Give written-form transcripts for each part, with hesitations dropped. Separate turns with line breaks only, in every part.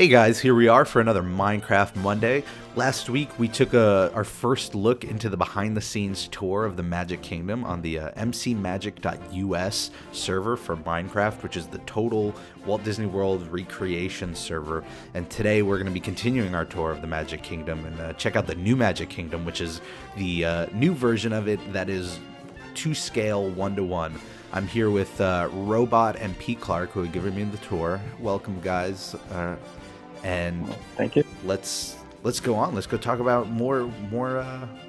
Hey guys, here we are for another Minecraft Monday. Last week we took our first look into the behind-the-scenes tour of the Magic Kingdom on the MCMagic.us server for Minecraft, which is the total Walt Disney World recreation server. And today we're going to be continuing our tour of the Magic Kingdom and check out the new Magic Kingdom, which is the new version of it that is to scale 1-to-1. I'm here with Robot and Pete Clark, who are giving me the tour. Welcome, guys. And
thank you.
Let's go on. Let's go talk about more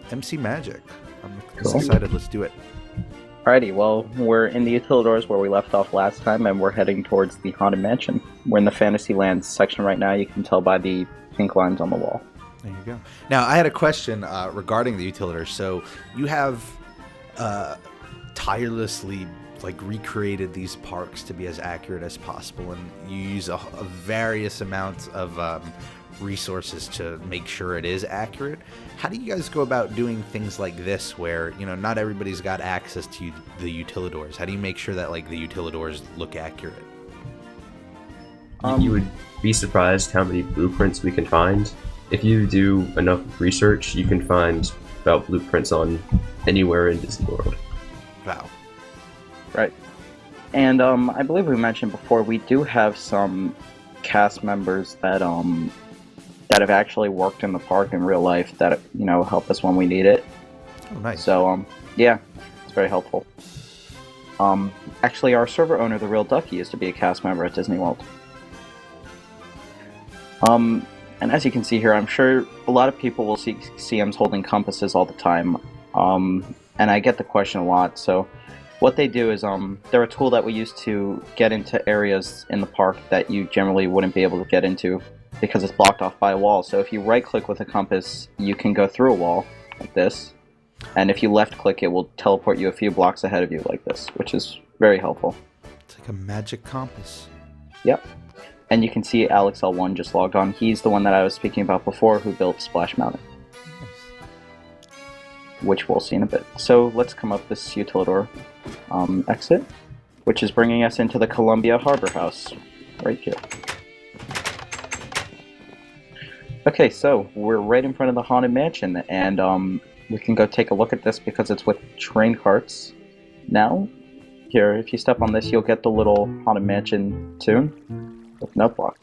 MCMagic. I'm
Cool.
excited. Let's do it.
Alrighty, well, we're in the Utilidors where we left off last time, and we're heading towards the Haunted Mansion. We're in the Fantasyland section right now. You can tell by the pink lines on the wall.
There you go. Now, I had a question regarding the Utilidors. So you have tirelessly recreated these parks to be as accurate as possible, and you use a various amounts of resources to make sure it is accurate. How do you guys go about doing things like this where, you know, not everybody's got access to the Utilidors? How do you make sure that the Utilidors look accurate?
You would be surprised how many blueprints we can find. If you do enough research, you can find about blueprints on anywhere in Disney World.
Wow.
Right. And I believe we mentioned before, we do have some cast members that that have actually worked in the park in real life that, you know, help us when we need it.
Oh, nice.
So yeah, it's very helpful. Actually, our server owner, the Real Ducky, used to be a cast member at Disney World. And as you can see here, I'm sure a lot of people will see CMs holding compasses all the time. And I get the question a lot, so what they do is they're a tool that we use to get into areas in the park that you generally wouldn't be able to get into because it's blocked off by a wall. So if you right click with a compass, you can go through a wall like this, and if you left click, it will teleport you a few blocks ahead of you like this, which is very helpful.
It's like a magic compass.
Yep. And you can see Alex L1 just logged on. He's the one that I was speaking about before who built Splash Mountain, which we'll see in a bit. So let's come up this Utilidor exit, which is bringing us into the Columbia Harbor House, right here. Okay, so we're right in front of the Haunted Mansion, and we can go take a look at this because it's with train carts. Now, here, if you step on this, you'll get the little Haunted Mansion tune with note block.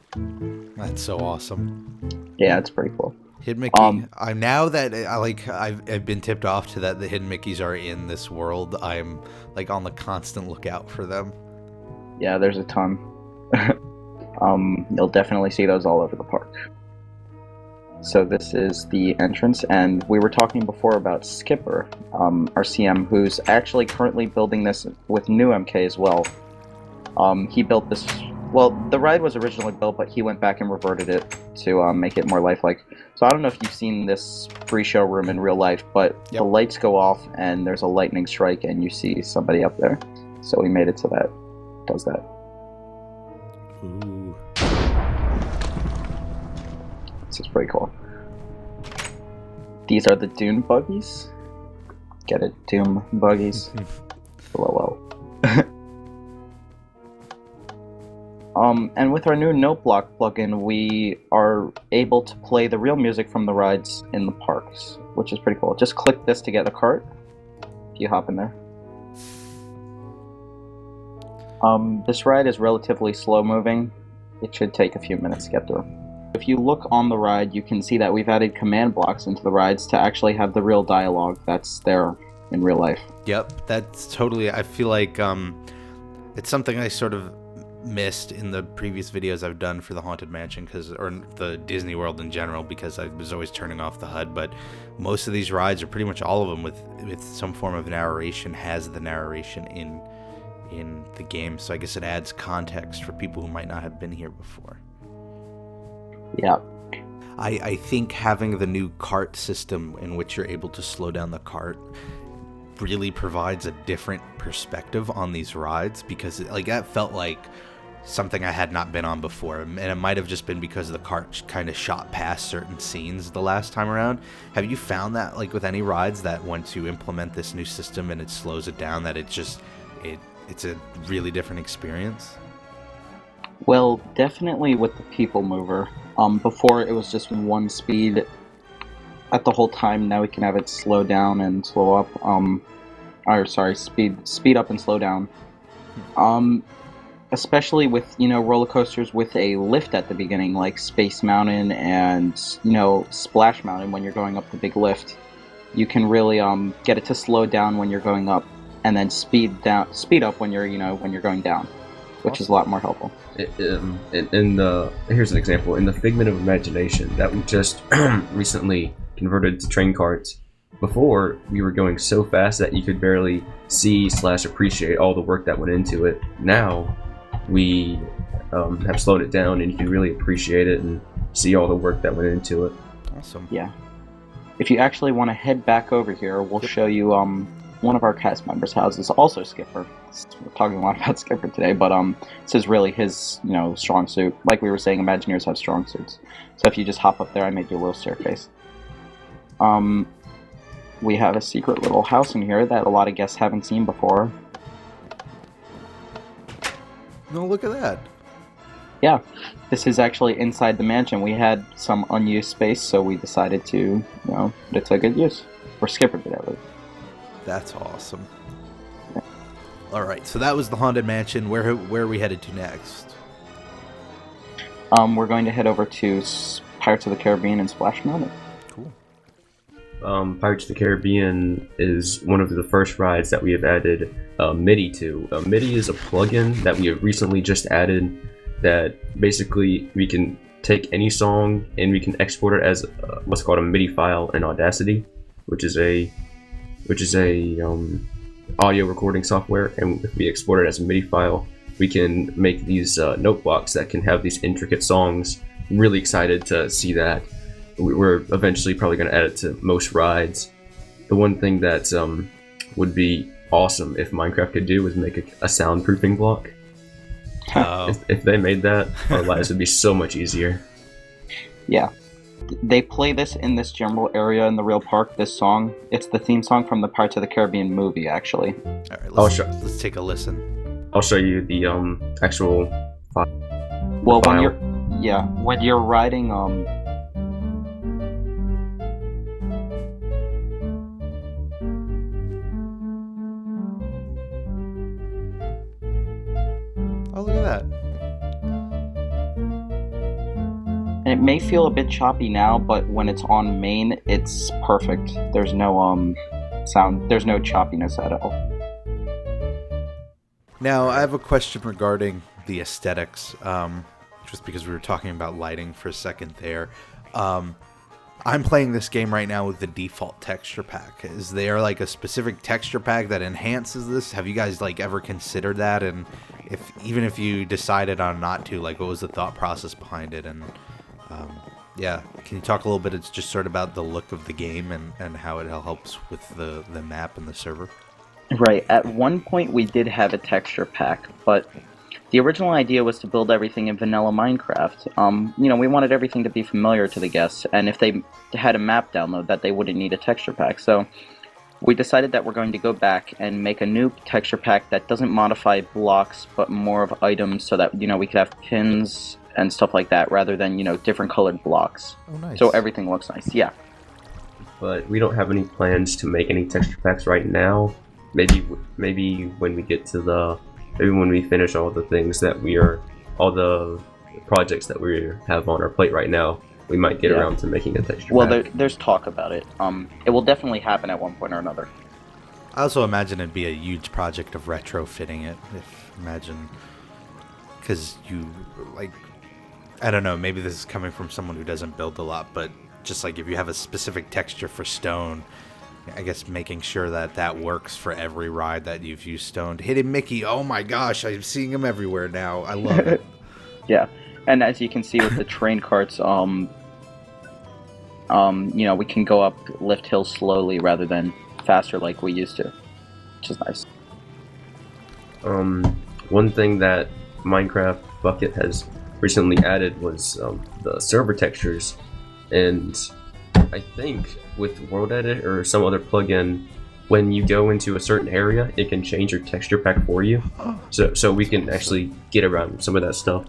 That's so awesome.
Yeah, it's pretty cool.
Hidden Mickey. I'm now that I've been tipped off to that the Hidden Mickeys are in this world. I'm on the constant lookout for them.
Yeah, there's a ton. You'll definitely see those all over the park. So this is the entrance, and we were talking before about Skipper, our CM, who's actually currently building this with new MK as well. He built this. Well, the ride was originally built, but he went back and reverted it to make it more lifelike. So I don't know if you've seen this pre-show room in real life, but
Yep.
The lights go off and there's a lightning strike and you see somebody up there. So we made it so that does that.
Ooh.
This is pretty cool. These are the Dune buggies. Get it? Doom buggies. Lol. And with our new note block plugin, we are able to play the real music from the rides in the parks, which is pretty cool. Just click this to get a cart, if you hop in there. This ride is relatively slow moving. It should take a few minutes to get through. If you look on the ride, you can see that we've added command blocks into the rides to actually have the real dialogue that's there in real life.
Yep, that's totally. I feel like it's something I sort of missed in the previous videos I've done for the Haunted Mansion, or the Disney World in general, because I was always turning off the HUD. But most of these rides, or pretty much all of them, with some form of narration, has the narration in the game. So I guess it adds context for people who might not have been here before.
Yeah.
I think having the new cart system in which you're able to slow down the cart really provides a different perspective on these rides, because that felt like something I had not been on before, and it might have just been because the cart kind of shot past certain scenes the last time around. Have you found that with any rides that once you implement this new system and it slows it down, that it's a really different experience?
Well, definitely with the people mover. Before it was just one speed at the whole time. Now we can have it slow down and slow up. Or sorry, speed up and slow down. Um, Especially with roller coasters with a lift at the beginning, like Space Mountain and Splash Mountain. When you're going up the big lift, you can really get it to slow down when you're going up, and then speed up when you're going down, which is a lot more helpful.
Here's an example. In the Figment of Imagination that we just recently converted to train carts, before we were going so fast that you could barely see/appreciate all the work that went into it. Now we have slowed it down, and you can really appreciate it and see all the work that went into it.
Awesome.
Yeah. If you actually want to head back over here, we'll show you one of our cast members' houses, also Skipper. We're talking a lot about Skipper today, but this is really his strong suit. Like we were saying, Imagineers have strong suits. So if you just hop up there, I made you a little staircase. We have a secret little house in here that a lot of guests haven't seen before.
No, look at that.
Yeah, this is actually inside the mansion. We had some unused space, so we decided to, put it to good use. Or Skipper did at least.
That's awesome. Yeah. All right, so that was the Haunted Mansion. Where are we headed to next?
We're going to head over to Pirates of the Caribbean and Splash Mountain.
Cool.
Pirates of the Caribbean is one of the first rides that we have added MIDI to. MIDI is a plugin that we have recently just added that basically we can take any song and we can export it as what's called a MIDI file in Audacity, which is a audio recording software, and if we export it as a MIDI file, we can make these note blocks that can have these intricate songs. I'm really excited to see that. We're eventually probably going to add it to most rides. The one thing that would be awesome if Minecraft could do is make a soundproofing block.
Oh.
If they made that, our lives would be so much easier.
Yeah. They play this in this general area in the real park, this song. It's the theme song from the Pirates of the Caribbean movie, actually.
All right, let's take a listen.
I'll show you the actual file.
Well, when you're riding
Oh, look at that.
and it may feel a bit choppy now, but when it's on main, it's perfect. There's no sound, there's no choppiness at all.
Now, I have a question regarding the aesthetics, just because we were talking about lighting for a second there. I'm playing this game right now with the default texture pack. Is there like a specific texture pack that enhances this? Have you guys ever considered that? And even if you decided on not to, what was the thought process behind it? And yeah, can you talk a little bit? It's just sort of about the look of the game and how it helps with the map and the server.
Right. At one point, we did have a texture pack, but the original idea was to build everything in vanilla Minecraft. We wanted everything to be familiar to the guests, and if they had a map download, that they wouldn't need a texture pack. So we decided that we're going to go back and make a new texture pack that doesn't modify blocks, but more of items, so that we could have pins and stuff like that, rather than different colored blocks.
Oh, nice.
So everything looks nice. Yeah.
But we don't have any plans to make any texture packs right now. Maybe when we get to when we finish all the things that all the projects that we have on our plate right now, we might get around to making a texture pack.
Well, there's talk about it. It will definitely happen at one point or another.
I also imagine it'd be a huge project of retrofitting it. Because I don't know, maybe this is coming from someone who doesn't build a lot, but just if you have a specific texture for stone, I guess making sure that works for every ride that you've used stone. Hidden Mickey, oh my gosh, I'm seeing him everywhere now. I love it.
Yeah, and as you can see with the train carts, we can go up lift hills slowly rather than faster like we used to, which is nice.
One thing that Minecraft Bucket has recently added was the server textures, and I think with World Edit or some other plugin, when you go into a certain area, it can change your texture pack for you. So we can actually get around some of that stuff.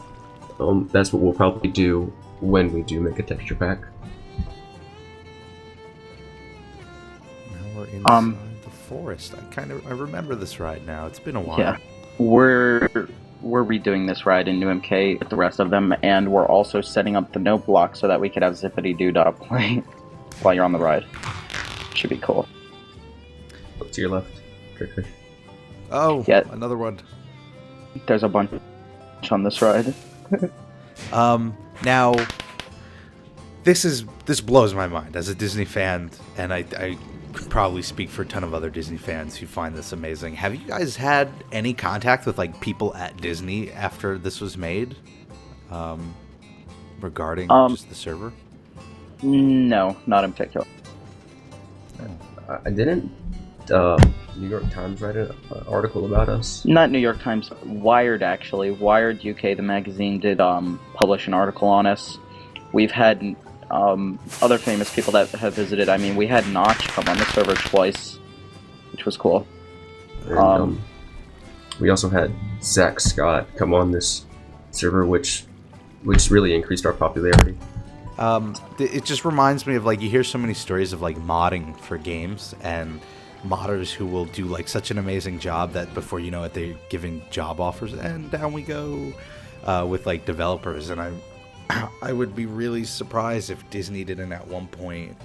That's what we'll probably do when we do make a texture pack.
Now we're inside the forest. I remember this ride now. It's been a while.
Yeah, we're redoing this ride in New MK with the rest of them, and we're also setting up the note block so that we could have Zippity Doo-Dah play while you're on the ride. Should be cool.
Look to your left, Trickfish.
Oh,
Yeah.
Another one.
There's a bunch on this ride.
Now, this blows my mind as a Disney fan, and I could probably speak for a ton of other Disney fans who find this amazing. Have you guys had any contact with like people at Disney after this was made, regarding just the server?
No, not in particular.
I didn't. New York Times write an article about us.
Not New York Times. Wired, actually. Wired UK, the magazine, did publish an article on us. We've had other famous people that have visited. I mean, we had Notch come on the server twice, which was cool.
And, we also had Zach Scott come on this server, which really increased our popularity.
It just reminds me of like you hear so many stories of like modding for games and modders who will do like such an amazing job that before you know it they're giving job offers, and down we go with like developers. And I would be really surprised if Disney didn't at one point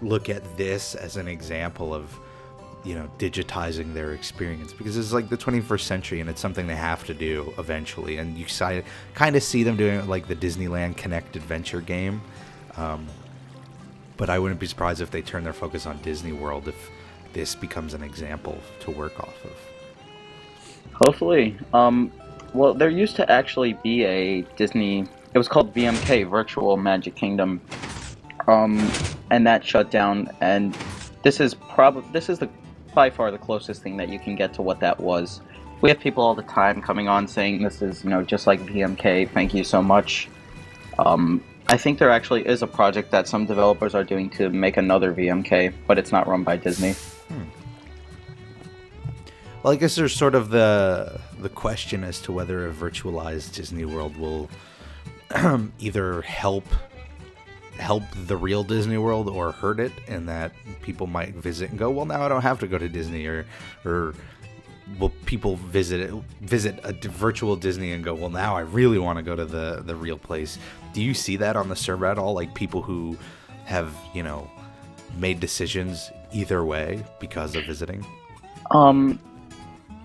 look at this as an example of, you know, digitizing their experience, because it's like the 21st century and it's something they have to do eventually. And you kind of see them doing it like the Disneyland Connect Adventure game. But I wouldn't be surprised if they turn their focus on Disney World if this becomes an example to work off of.
Hopefully. Well, there used to actually be a Disney... It was called VMK, Virtual Magic Kingdom. And that shut down, and this is by far the closest thing that you can get to what that was. We have people all the time coming on saying this is, you know, just like VMK, thank you so much. I think there actually is a project that some developers are doing to make another VMK, but it's not run by Disney.
Well, I guess there's sort of the question as to whether a virtualized Disney World will either help the real Disney World or hurt it, and that people might visit and go, well, now I don't have to go to Disney, or will people visit a virtual Disney and go, well, now I really want to go to the real place. Do you see that on the server at all? Like people who have, you know, made decisions either way because of visiting?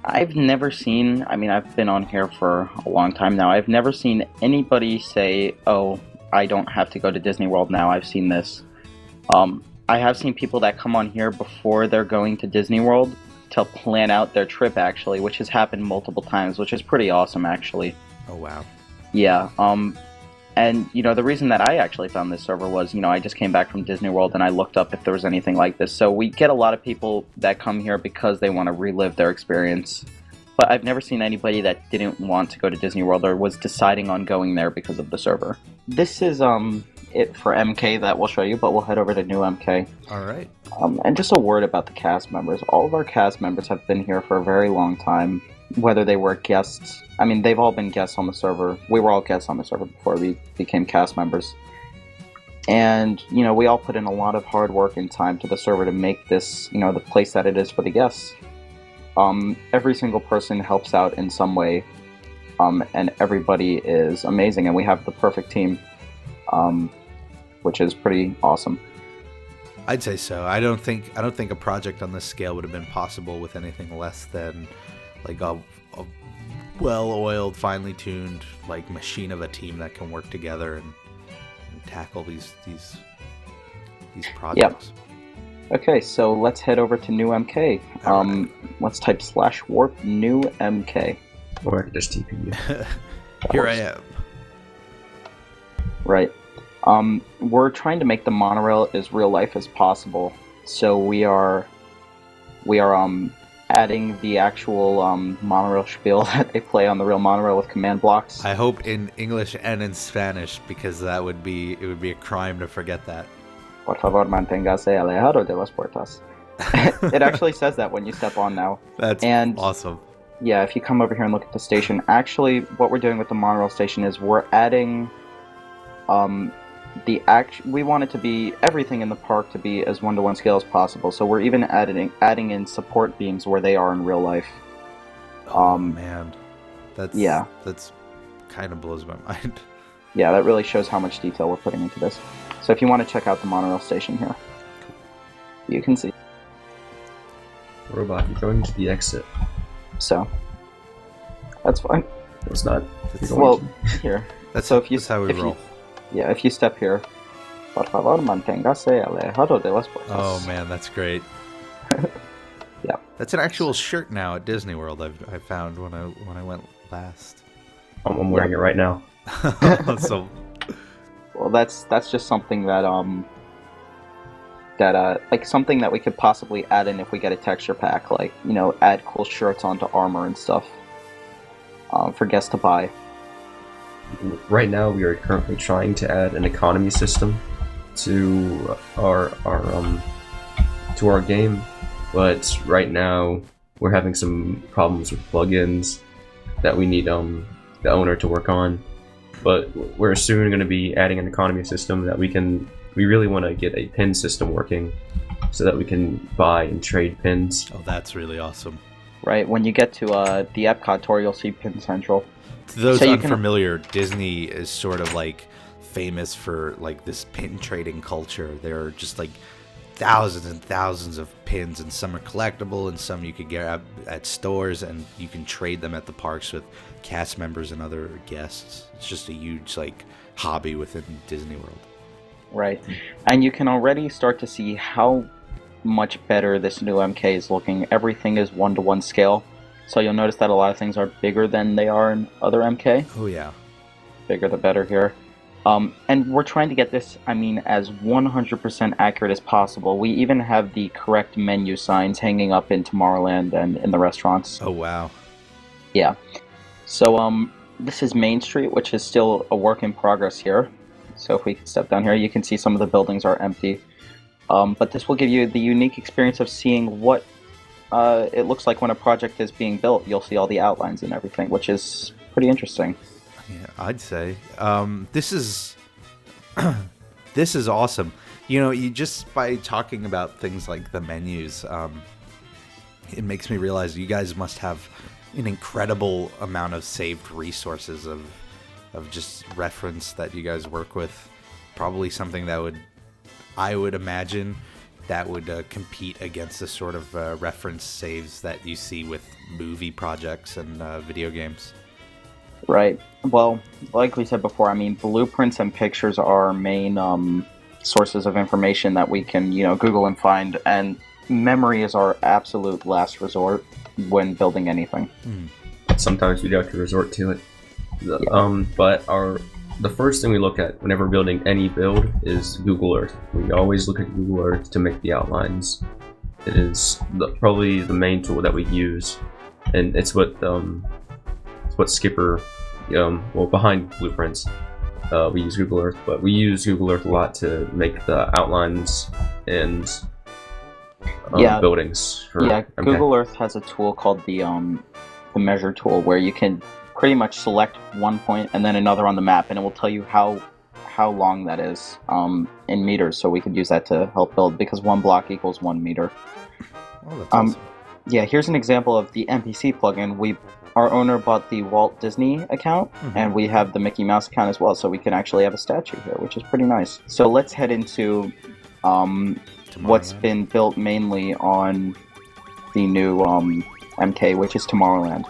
I've never seen, I mean, I've been on here for a long time now. I've never seen anybody say, oh, I don't have to go to Disney World now. I've seen this. I have seen people that come on here before they're going to Disney World to plan out their trip, actually, which has happened multiple times, which is pretty awesome, actually.
Oh, wow.
Yeah. And, you know, the reason that I actually found this server was, you know, I just came back from Disney World and I looked up if there was anything like this. So we get a lot of people that come here because they want to relive their experience. But I've never seen anybody that didn't want to go to Disney World or was deciding on going there because of the server. This is it for MK that we'll show you, but we'll head over to New MK.
All right.
And just a word about the cast members. All of our cast members have been here for a very long time, whether they were guests. I mean, they've all been guests on the server. We were all guests on the server before we became cast members. And, you know, we all put in a lot of hard work and time to the server to make this, you know, the place that it is for the guests. Every single person helps out in some way, and everybody is amazing, and we have the perfect team, which is pretty awesome.
I'd say so. I don't think a project on this scale would have been possible with anything less than like a well-oiled, finely tuned like machine of a team that can work together and tackle these projects.
Yep. Okay, so let's head over to New MK.
Right.
Let's type /warp New MK.
Or I could just TP you.
Here I am.
Right. We're trying to make the monorail as real life as possible. So we are adding the actual monorail spiel that they play on the real monorail with command blocks.
I hope in English and in Spanish, because it would be a crime to forget that.
Por favor, manténgase alejado de las puertas. It actually says that when you step on now.
That's
and
awesome.
Yeah, if you come over here and look at the station, actually, what we're doing with the monorail station is we're adding, we want it to be everything in the park to be as 1-to-1 scale as possible. So we're even adding in support beams where they are in real life.
Oh man,
yeah,
that's kind of blows my mind.
Yeah, that really shows how much detail we're putting into this. So if you want to check out the monorail station here, you can see.
Robot, you're going to the exit.
So that's fine.
It's not.
Well, here.
That's how we roll.
If you step here, por favor, manténgase alejado de las puertas.
Oh man, that's great.
Yeah.
That's an actual shirt now at Disney World. I found when I went last.
I'm wearing it right now.
So,
well, that's just something that like something that we could possibly add in if we get a texture pack, like, you know, add cool shirts onto armor and stuff for guests to buy.
Right now, we are currently trying to add an economy system to our game, but right now we're having some problems with plugins that we need the owner to work on. But we're soon going to be adding an economy system that we really want to get a pin system working so that we can buy and trade pins.
Oh, that's really awesome.
Right, when you get to the Epcot tour, you'll see Pin Central.
To those unfamiliar, Disney is sort of like famous for like this pin trading culture. There are just like thousands and thousands of pins, and some are collectible and some you could get at stores, and you can trade them at the parks with cast members and other guests. It's just a huge like hobby within Disney World.
Right, and you can already start to see how much better this new MK is looking. Everything is 1-to-1 scale, so you'll notice that a lot of things are bigger than they are in other MK.
Oh yeah,
bigger the better here. And we're trying to get this, as 100% accurate as possible. We even have the correct menu signs hanging up in Tomorrowland and in the restaurants.
Oh wow.
Yeah. So this is Main Street, which is still a work in progress here. So if we can step down here, you can see some of the buildings are empty. But this will give you the unique experience of seeing what it looks like when a project is being built. You'll see all the outlines and everything, which is pretty interesting.
Yeah, I'd say this is this is awesome. You know, you just by talking about things like the menus, it makes me realize you guys must have an incredible amount of saved resources of just reference that you guys work with. Probably something that I would imagine that would compete against the sort of reference saves that you see with movie projects and video games.
Right. Well, like we said before, blueprints and pictures are our main sources of information that we can, Google and find, and memory is our absolute last resort when building anything.
Sometimes we do have to resort to it.
Yeah.
But the first thing we look at whenever building any build is Google Earth. We always look at Google Earth to make the outlines. It is probably the main tool that we use, and it's what Skipper, behind blueprints, we use Google Earth, but we use Google Earth a lot to make the outlines and buildings.
Google Earth has a tool called the measure tool, where you can pretty much select one point and then another on the map, and it will tell you how long that is in meters, so we could use that to help build, because 1 block equals 1 meter.
Oh, that's awesome.
Yeah, here's an example of the NPC plugin. Our owner bought the Walt Disney account, and we have the Mickey Mouse account as well, so we can actually have a statue here, which is pretty nice. So let's head into what's been built mainly on the new MK, which is Tomorrowland.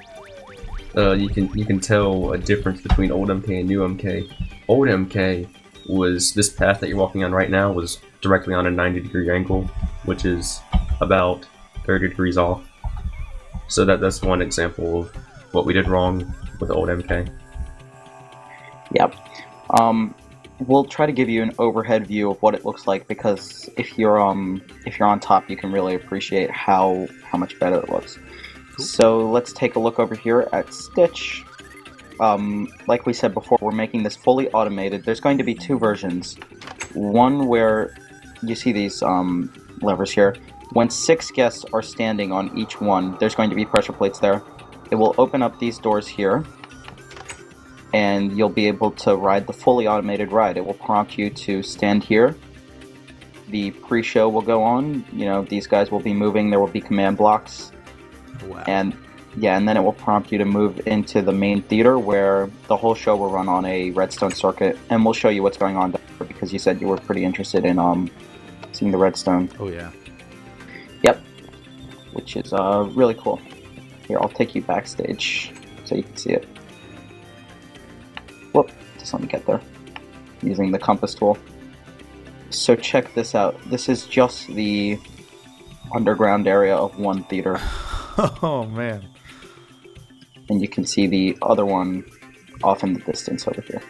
You can tell a difference between old MK and new MK. Old MK was this path that you're walking on right now was directly on a 90-degree angle, which is about 30 degrees off. So that's one example of what we did wrong with old MK.
Yep. We'll try to give you an overhead view of what it looks like, because if you're on top, you can really appreciate how much better it looks. Cool. So let's take a look over here at Stitch. Like we said before, we're making this fully automated. There's going to be 2 versions. One where you see these levers here. When 6 guests are standing on each one, there's going to be pressure plates there. it will open up these doors here, and you'll be able to ride the fully automated ride. It will prompt you to stand here. The pre-show will go on. You know, these guys will be moving. There will be command blocks.
Wow.
And then it will prompt you to move into the main theater where the whole show will run on a redstone circuit, and we'll show you what's going on there because you said you were pretty interested in seeing the redstone.
Oh yeah.
Yep. Which is really cool. Here, I'll take you backstage so you can see it. Whoop, just let me get there. Using the compass tool. So check this out. This is just the underground area of one theater.
Oh man.
And you can see the other one off in the distance over here.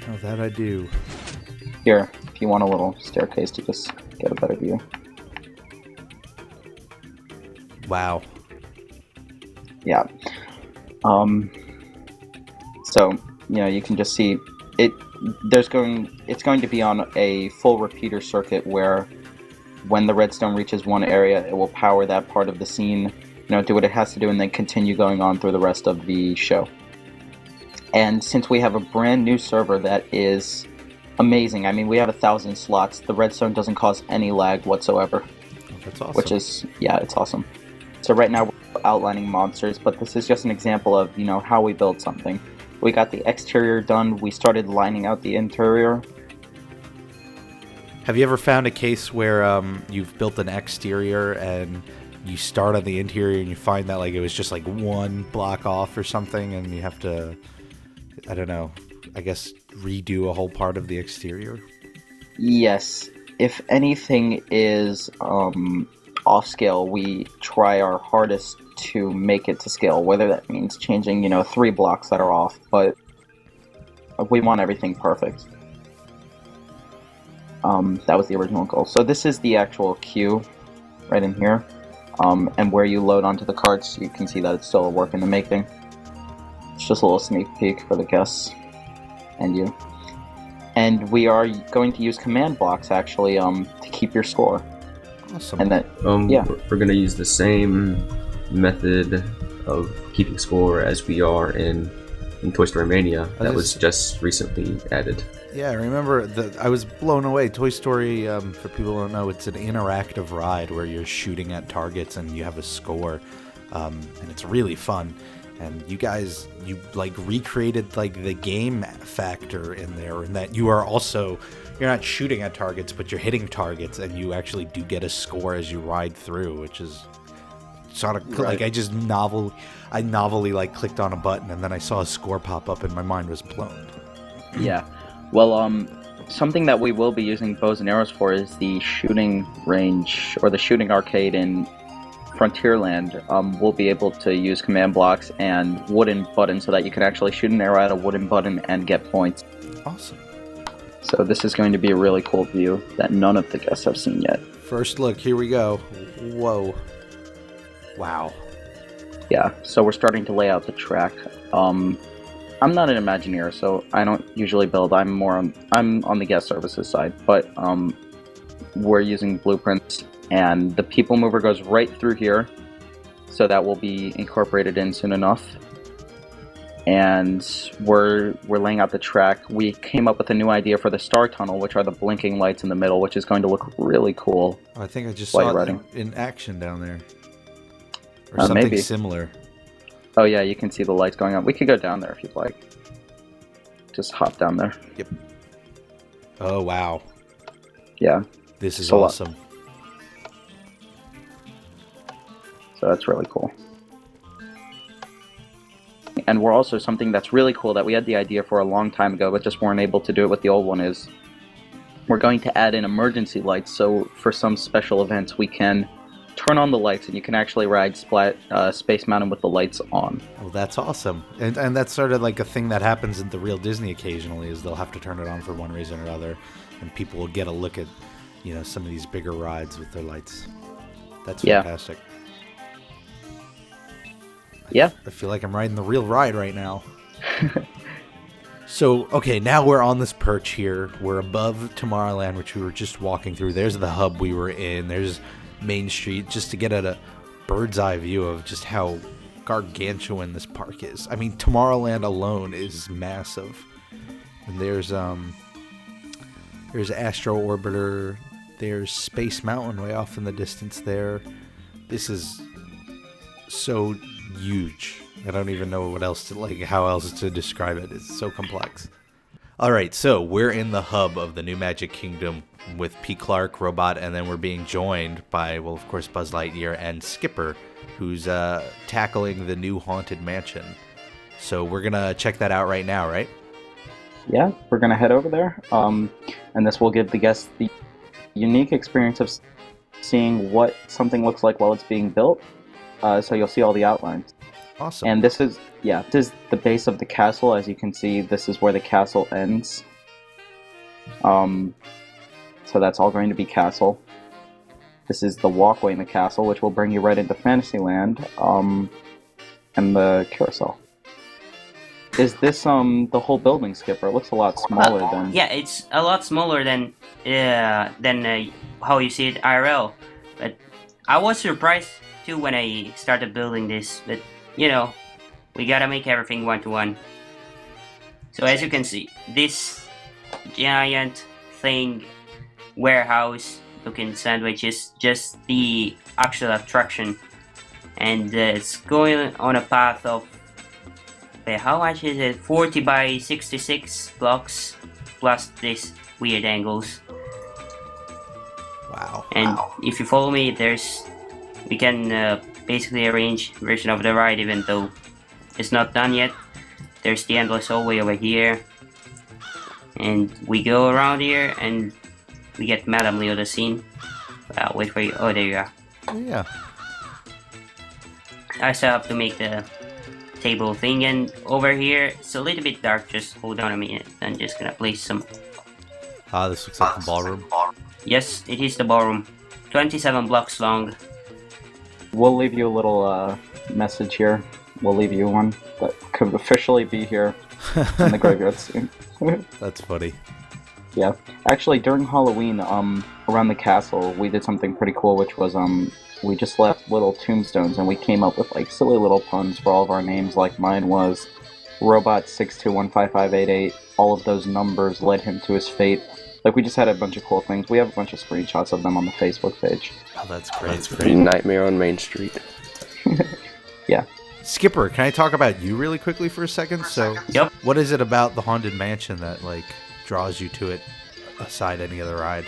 Oh, that I do.
Here, if you want a little staircase to just get a better view.
Wow.
Yeah. So, you know, you can just see it. It's going to be on a full repeater circuit where when the redstone reaches one area, it will power that part of the scene, you know, do what it has to do, and then continue going on through the rest of the show. And since we have a brand new server that is amazing, I mean, we have 1,000 slots, the redstone doesn't cause any lag whatsoever.
Oh, that's awesome.
Which is, yeah, it's awesome. So right now we're outlining monsters, but this is just an example of, you know, how we build something. We got the exterior done, we started lining out the interior.
Have you ever found a case where you've built an exterior and you start on the interior and you find that like it was just like one block off or something and you have to, I don't know, I guess redo a whole part of the exterior?
Yes. If anything is off scale, we try our hardest to make it to scale, whether that means changing, you know, 3 blocks that are off, but we want everything perfect. That was the original goal. So this is the actual queue right in here, and where you load onto the carts, you can see that it's still a work in the making. It's just a little sneak peek for the guests and you. And we are going to use command blocks actually to keep your score.
Awesome.
And then
Yeah, we're gonna use the same method of keeping score as we are in Toy Story Mania. That was just recently added.
Yeah, I remember I was blown away. Toy Story, for people who don't know, it's an interactive ride where you're shooting at targets and you have a score, and it's really fun. And you guys, you like recreated like the game factor in there, and that you are also, you're not shooting at targets, but you're hitting targets, and you actually do get a score as you ride through, which is sort of like I novelly like clicked on a button, and then I saw a score pop up, and my mind was blown.
yeah. Well, something that we will be using bows and arrows for is the shooting range, or the shooting arcade in Frontierland. We'll be able to use command blocks and wooden buttons so that you can actually shoot an arrow at a wooden button and get points.
Awesome.
So this is going to be a really cool view that none of the guests have seen yet.
First look, here we go. Whoa. Wow.
Yeah, so we're starting to lay out the track. I'm not an Imagineer, so I don't usually build. I'm on the guest services side, but we're using blueprints, and the people mover goes right through here, so that will be incorporated in soon enough. And we're laying out the track. We came up with a new idea for the star tunnel, which are the blinking lights in the middle, which is going to look really cool.
I think I just saw it in action down there, or something
maybe
similar.
Oh yeah, you can see the lights going on. We could go down there if you'd like. Just hop down there.
Yep. Oh wow.
Yeah.
This is awesome.
So that's really cool. And we're also, something that's really cool that we had the idea for a long time ago, but just weren't able to do it with the old one, is we're going to add in emergency lights. So for some special events, we can turn on the lights, and you can actually ride Space Mountain with the lights on.
Oh, that's awesome. And that's sort of like a thing that happens at the real Disney occasionally, is they'll have to turn it on for one reason or another, and people will get a look at, you know, some of these bigger rides with their lights. That's fantastic.
Yeah.
I feel like I'm riding the real ride right now. So, okay, now we're on this perch here. We're above Tomorrowland, which we were just walking through. There's the hub we were in. There's Main Street, just to get at a bird's eye view of just how gargantuan this park is. I mean, Tomorrowland alone is massive. And there's Astro Orbiter, there's Space Mountain way off in the distance there. This is so huge. I don't even know how else to describe it. It's so complex. All right, so we're in the hub of the new Magic Kingdom with P. Clark, Robot, and then we're being joined by, well, of course, Buzz Lightyear and Skipper, who's tackling the new Haunted Mansion. So we're going to check that out right now, right?
Yeah, we're going to head over there, and this will give the guests the unique experience of seeing what something looks like while it's being built, so you'll see all the outlines.
Awesome.
And this is the base of the castle. As you can see, this is where the castle ends. So that's all going to be castle. This is the walkway in the castle, which will bring you right into Fantasyland, and the carousel. Is this the whole building, Skipper? It looks a lot smaller than...
Yeah, it's a lot smaller than how you see it IRL. But I was surprised too when I started building this, but you know, we gotta make everything one-to-one. So as you can see, this giant thing, warehouse looking sandwich is just the actual attraction, and it's going on a path of how much is it? 40 by 66 blocks plus this weird angles.
Wow.
And if you follow me, we can basically arrange version of the ride, even though it's not done yet. There's the endless hallway over here, and we go around here and we get Madame Leota scene. Wait for you. Oh, there you are.
Yeah.
I still have to make the table thing, and over here it's a little bit dark. Just hold on a minute. I'm just gonna place some.
This looks like the ballroom.
Yes, it is the ballroom. 27 blocks long.
We'll leave you a little message here. We'll leave you one that could officially be here in the graveyard soon.
That's funny.
Yeah. Actually, during Halloween, around the castle, we did something pretty cool, which was we just left little tombstones, and we came up with like silly little puns for all of our names. Like mine was Robot 6215588. All of those numbers led him to his fate. Like, we just had a bunch of cool things. We have a bunch of screenshots of them on the Facebook page.
Oh, that's great.
Nightmare on Main Street.
Yeah.
Skipper, can I talk about you really quickly for a second? So,
Yep.
What is it about the Haunted Mansion that draws you to it aside any other ride?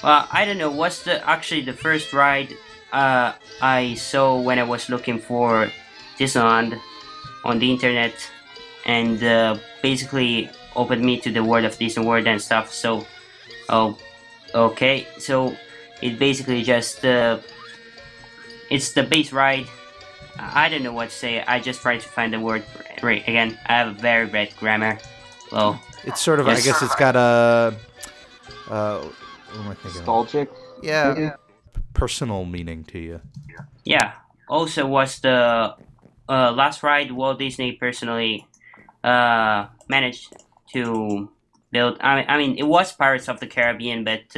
Well, I don't know. What's actually the first ride I saw when I was looking for Disneyland on the internet, and basically opened me to the world of Disney World and stuff. So, okay. So it basically just it's the base ride. I don't know what to say. I just try to find the word right again. I have a very bad grammar. Well,
it's sort of.
Yes.
I guess it's got a. What am I thinking?
Nostalgic?
Yeah.
Maybe?
Personal meaning to you.
yeah. Also, was the last ride Walt Disney personally managed to build. I mean, it was Pirates of the Caribbean, but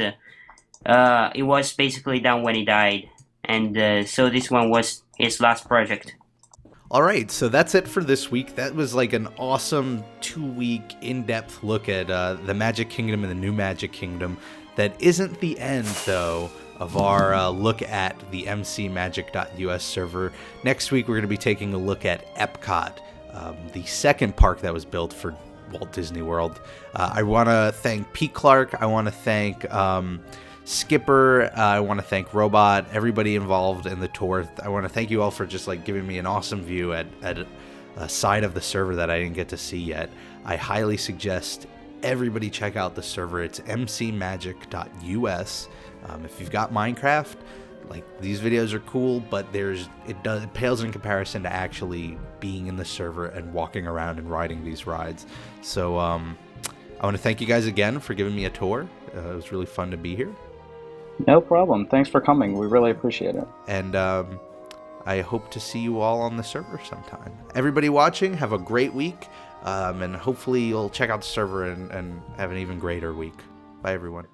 it was basically done when he died, and so this one was his last project.
All right, so that's it for this week. That was like an awesome 2-week in-depth look at the Magic Kingdom and the new Magic Kingdom. That isn't the end, though, of our look at the MCMagic.us server. Next week, we're going to be taking a look at Epcot, the second park that was built for Walt Disney World. I want to thank Pete Clark. I want to thank Skipper. I want to thank Robot, everybody involved in the tour. I want to thank you all for just giving me an awesome view at a side of the server that I didn't get to see yet. I highly suggest everybody check out the server. It's mcmagic.us. If you've got Minecraft, these videos are cool, but it pales in comparison to actually being in the server and walking around and riding these rides. So I want to thank you guys again for giving me a tour. It was really fun to be here.
No problem. Thanks for coming. We really appreciate it.
And I hope to see you all on the server sometime. Everybody watching, have a great week. And hopefully you'll check out the server and have an even greater week. Bye, everyone.